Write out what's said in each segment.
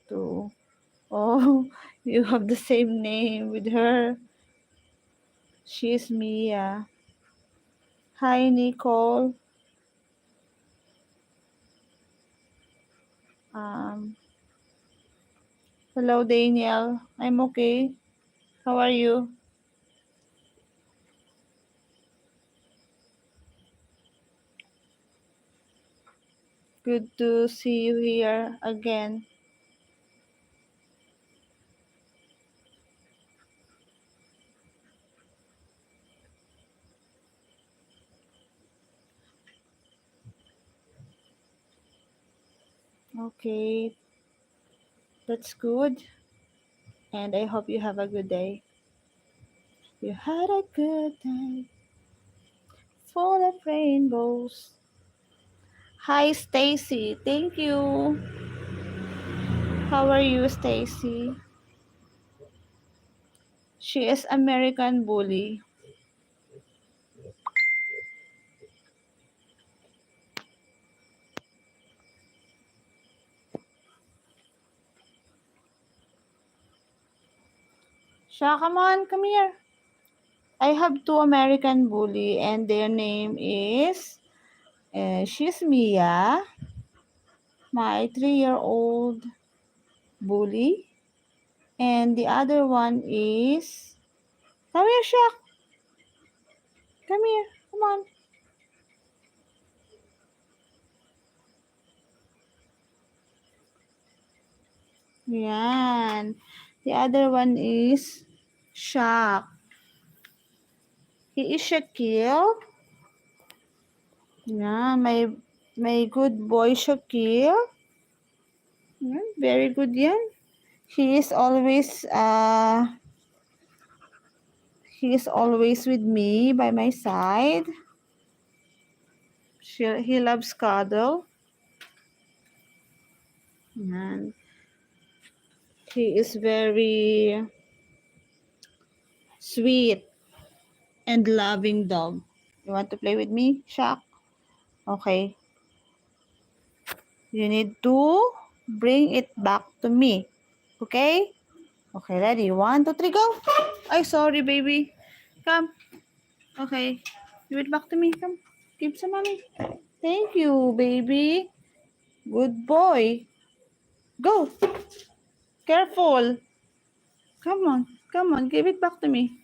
Too. Oh, you have the same name with her. She's Mia. Hi, Nicole. Um, Hello, Daniel. I'm okay. How are you? Good to see you here again. Okay, that's good. And I hope you have a good day. You had a good day full of rainbows. Hi, Stacy. Thank you. How are you, Stacy? She is American Bully. Sha, come on, come here. I have two American Bully and their name is she's Mia, my 3-year-old bully, and the other one is come here, Shaq. Come here. Come on. Yan. The other one is Shaq. He is Shaquille. Yeah, my good boy Shaquille. Yan, very good yan. He is always with me by my side. He loves cuddle. And he is very sweet and loving dog. You want to play with me, Shaq? Okay. You need to bring it back to me. Okay? Okay, ready? 1, 2, 3, go! Ay, sorry, baby. Come. Okay. Give it back to me. Come. Give some mommy. Thank you, baby. Good boy. Go. Careful. Come on. Come on. Give it back to me.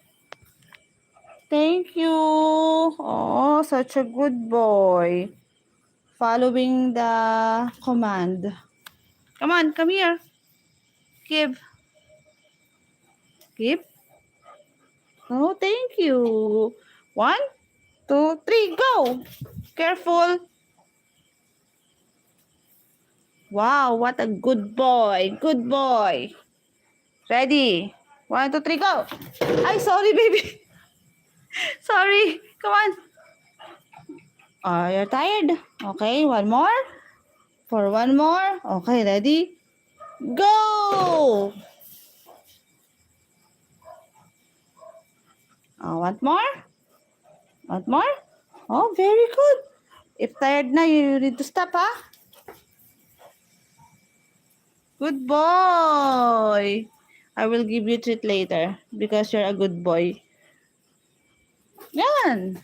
Thank you. Oh, such a good boy. Following the command. Come on, come here. Give. Give. Oh, thank you. 1, 2, 3, go. Careful. Wow, what a good boy. Good boy. Ready? 1, 2, 3, go. Ay, sorry, baby. Sorry. Come on. Oh, you're tired? Okay, one more. For one more. Okay, ready? Go! Want more? Want more? Oh, very good. If tired na, you need to stop, ha? Good boy. I will give you a treat later because you're a good boy. Yan.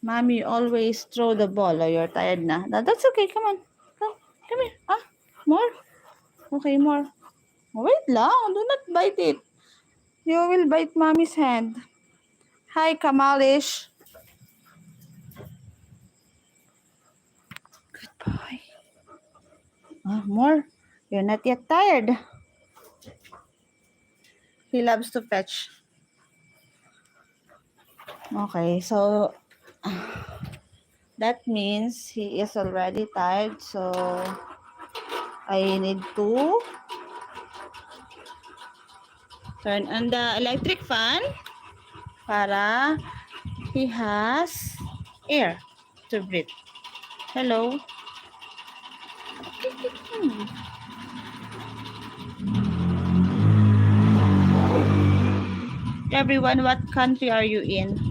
Mommy always throw the ball. Oh, you're tired na. That's okay. Come on. Come here. More? Okay, more. Wait lang. Do not bite it. You will bite mommy's hand. Hi, Kamalish. Good boy. More. You're not yet tired. He loves to fetch. Okay, so that means he is already tired. So I need to turn on the electric fan para he has air to breathe. Hello. Everyone, what country are you in?